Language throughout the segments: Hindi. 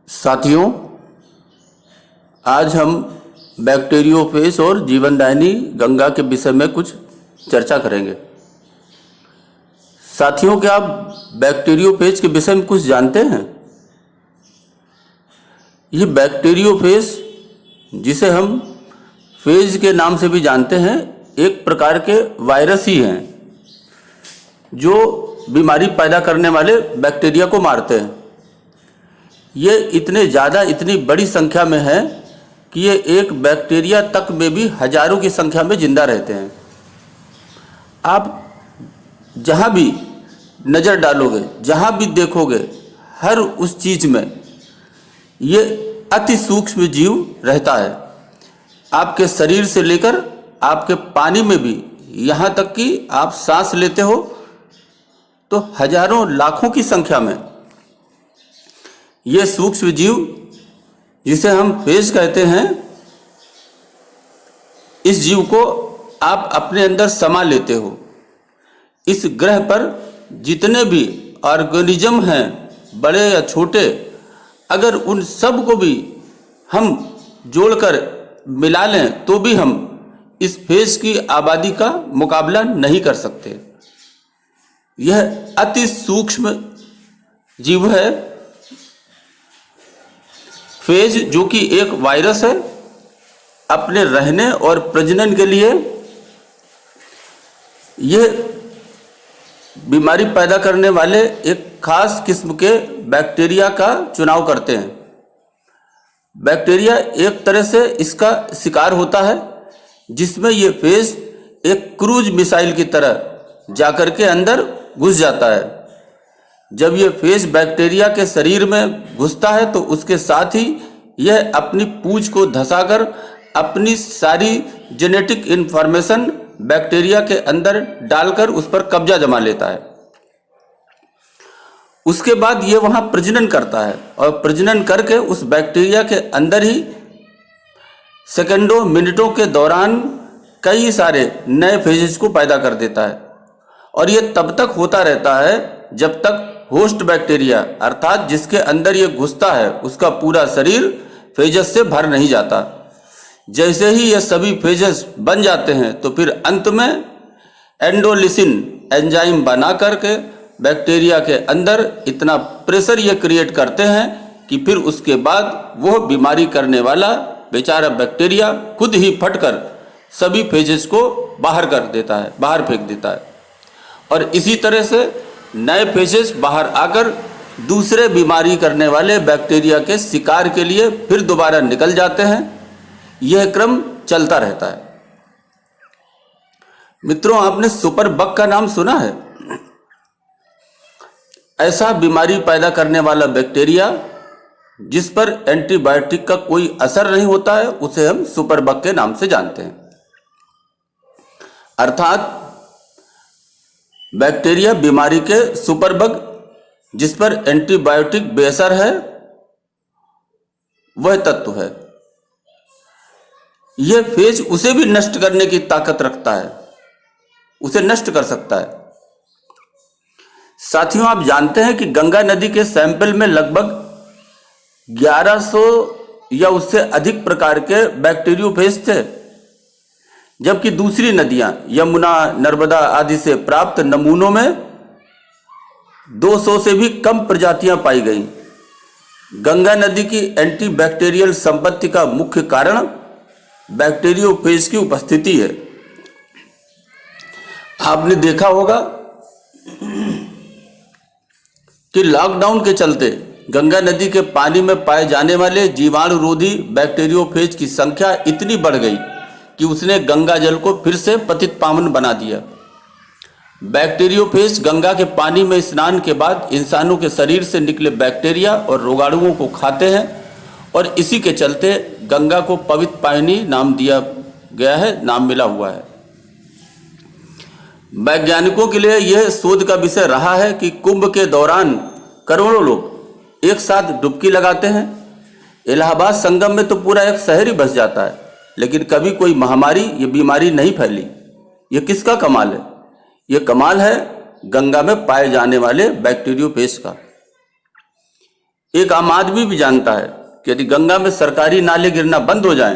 साथियों, आज हम बैक्टीरियोफेज और जीवनदायिनी गंगा के विषय में कुछ चर्चा करेंगे। साथियों, क्या आप बैक्टीरियोफेज के विषय में कुछ जानते हैं? ये बैक्टीरियोफेज, जिसे हम फेज के नाम से भी जानते हैं, एक प्रकार के वायरस ही हैं जो बीमारी पैदा करने वाले बैक्टीरिया को मारते हैं। ये इतने ज़्यादा, इतनी बड़ी संख्या में है कि ये एक बैक्टीरिया तक में भी हजारों की संख्या में जिंदा रहते हैं। आप जहाँ भी नज़र डालोगे, जहाँ भी देखोगे, हर उस चीज़ में ये अति सूक्ष्म जीव रहता है। आपके शरीर से लेकर आपके पानी में भी, यहाँ तक कि आप सांस लेते हो तो हजारों लाखों की संख्या में ये सूक्ष्म जीव, जिसे हम फेज कहते हैं, इस जीव को आप अपने अंदर समा लेते हो। इस ग्रह पर जितने भी ऑर्गेनिज्म हैं, बड़े या छोटे, अगर उन सब को भी हम जोड़कर मिला लें तो भी हम इस फेज की आबादी का मुकाबला नहीं कर सकते। यह अति सूक्ष्म जीव है फेज, जो कि एक वायरस है। अपने रहने और प्रजनन के लिए यह बीमारी पैदा करने वाले एक खास किस्म के बैक्टीरिया का चुनाव करते हैं। बैक्टीरिया एक तरह से इसका शिकार होता है, जिसमें यह फेज एक क्रूज मिसाइल की तरह जाकर के अंदर घुस जाता है। जब यह फेज बैक्टीरिया के शरीर में घुसता है तो उसके साथ ही यह अपनी पूंछ को धंसाकर अपनी सारी जेनेटिक इंफॉर्मेशन बैक्टीरिया के अंदर डालकर उस पर कब्जा जमा लेता है। उसके बाद यह वहां प्रजनन करता है और प्रजनन करके उस बैक्टीरिया के अंदर ही सेकंडों मिनटों के दौरान कई सारे नए फेजेस को पैदा कर देता है। और यह तब तक होता रहता है जब तक होस्ट बैक्टीरिया, अर्थात जिसके अंदर ये घुसता है, उसका पूरा शरीर फेजस से भर नहीं जाता। जैसे ही ये सभी फेजस बन जाते हैं तो फिर अंत में एंडोलिसिन एंजाइम बना करके बैक्टीरिया के अंदर इतना प्रेशर ये क्रिएट करते हैं कि फिर उसके बाद वो बीमारी करने वाला बेचारा बैक्टीरिया खुद ही फटकर सभी फेजेस को बाहर कर देता है, बाहर फेंक देता है। और इसी तरह से नए फेजेस बाहर आकर दूसरे बीमारी करने वाले बैक्टीरिया के शिकार के लिए फिर दोबारा निकल जाते हैं। यह क्रम चलता रहता है। मित्रों, आपने सुपर बग का नाम सुना है? ऐसा बीमारी पैदा करने वाला बैक्टीरिया जिस पर एंटीबायोटिक का कोई असर नहीं होता है, उसे हम सुपर बग के नाम से जानते हैं। अर्थात बैक्टीरिया बीमारी के सुपर बग, जिस पर एंटीबायोटिक बेअसर है, वह तत्व है। यह फेज उसे भी नष्ट करने की ताकत रखता है, उसे नष्ट कर सकता है। साथियों, आप जानते हैं कि गंगा नदी के सैंपल में लगभग 1100 या उससे अधिक प्रकार के बैक्टीरियोफेज थे, जबकि दूसरी नदियां यमुना, नर्मदा आदि से प्राप्त नमूनों में 200 से भी कम प्रजातियां पाई गईं। गंगा नदी की एंटीबैक्टीरियल संपत्ति का मुख्य कारण बैक्टीरियोफेज की उपस्थिति है। आपने देखा होगा कि लॉकडाउन के चलते गंगा नदी के पानी में पाए जाने वाले जीवाणुरोधी बैक्टीरियोफेज की संख्या इतनी बढ़ गई कि उसने गंगा जल को फिर से पतित पावन बना दिया। बैक्टीरियोफेज गंगा के पानी में स्नान के बाद इंसानों के शरीर से निकले बैक्टीरिया और रोगाणुओं को खाते हैं और इसी के चलते गंगा को पवित्र पायनी नाम दिया गया है, नाम मिला हुआ है। वैज्ञानिकों के लिए यह शोध का विषय रहा है कि कुंभ के दौरान करोड़ों लोग एक साथ डुबकी लगाते हैं। इलाहाबाद संगम में तो पूरा एक शहर ही बस जाता है, लेकिन कभी कोई महामारी या बीमारी नहीं फैली। यह किसका कमाल है? यह कमाल है गंगा में पाए जाने वाले बैक्टीरियोफेज का। एक आम आदमी भी जानता है कि यदि गंगा में सरकारी नाले गिरना बंद हो जाएं,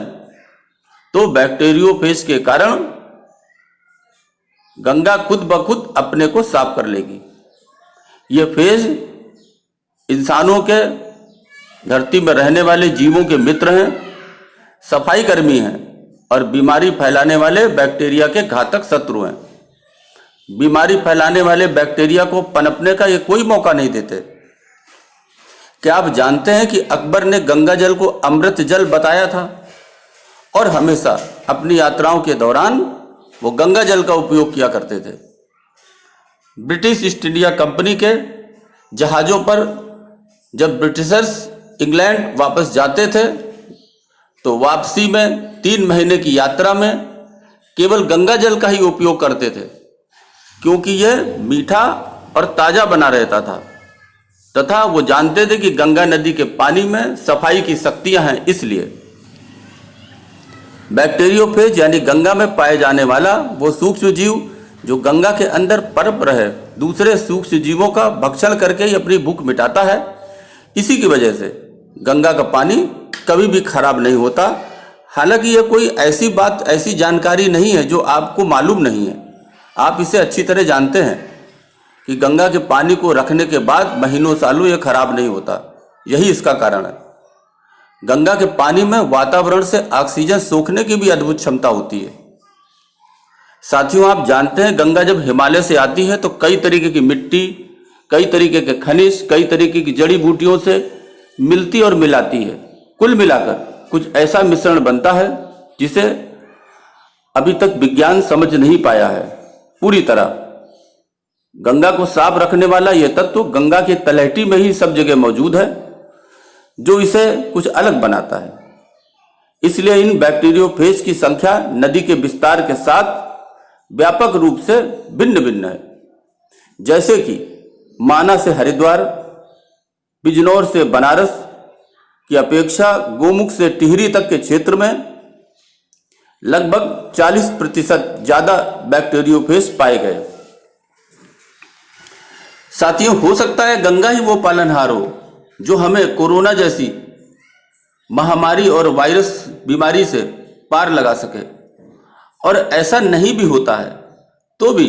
तो बैक्टीरियोफेज के कारण गंगा खुद ब खुद अपने को साफ कर लेगी। ये फेज इंसानों के, धरती में रहने वाले जीवों के मित्र हैं, सफाई कर्मी हैं और बीमारी फैलाने वाले बैक्टीरिया के घातक शत्रु हैं। बीमारी फैलाने वाले बैक्टीरिया को पनपने का ये कोई मौका नहीं देते। क्या आप जानते हैं कि अकबर ने गंगा जल को अमृत जल बताया था और हमेशा अपनी यात्राओं के दौरान वो गंगा जल का उपयोग किया करते थे। ब्रिटिश ईस्ट इंडिया कंपनी के जहाज़ों पर जब ब्रिटिशर्स इंग्लैंड वापस जाते थे तो वापसी में 3 महीने की यात्रा में केवल गंगा जल का ही उपयोग करते थे, क्योंकि यह मीठा और ताज़ा बना रहता था तथा वो जानते थे कि गंगा नदी के पानी में सफाई की शक्तियां हैं। इसलिए बैक्टीरियोफेज यानी गंगा में पाए जाने वाला वो सूक्ष्म जीव जो गंगा के अंदर पनप रहे दूसरे सूक्ष्म जीवों का भक्षण करके ही अपनी भूख मिटाता है। इसी की वजह से गंगा का पानी कभी भी खराब नहीं होता। हालांकि यह कोई ऐसी बात, ऐसी जानकारी नहीं है जो आपको मालूम नहीं है। आप इसे अच्छी तरह जानते हैं कि गंगा के पानी को रखने के बाद महीनों सालों यह खराब नहीं होता। यही इसका कारण है। गंगा के पानी में वातावरण से ऑक्सीजन सोखने की भी अद्भुत क्षमता होती है। साथियों, आप जानते हैं गंगा जब हिमालय से आती है तो कई तरीके की मिट्टी, कई तरीके के खनिज, कई तरीके की जड़ी बूटियों से मिलती और मिलाती है। कुल मिलाकर कुछ ऐसा मिश्रण बनता है जिसे अभी तक विज्ञान समझ नहीं पाया है पूरी तरह। गंगा को साफ रखने वाला यह तत्व गंगा की तलहटी में ही सब जगह मौजूद है, जो इसे कुछ अलग बनाता है। इसलिए इन बैक्टीरियोफेज की संख्या नदी के विस्तार के साथ व्यापक रूप से भिन्न भिन्न है। जैसे कि माना से हरिद्वार, बिजनौर से बनारस की अपेक्षा गोमुख से टिहरी तक के क्षेत्र में लगभग 40% ज्यादा बैक्टीरियोफेज पाए गए। साथियों, हो सकता है गंगा ही वो पालनहार हो जो हमें कोरोना जैसी महामारी और वायरस बीमारी से पार लगा सके। और ऐसा नहीं भी होता है तो भी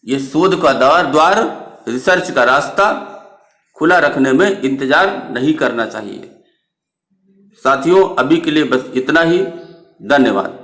ये शोध का द्वार, रिसर्च का रास्ता खुला रखने में इंतजार नहीं करना चाहिए। साथियों, अभी के लिए बस इतना ही। धन्यवाद।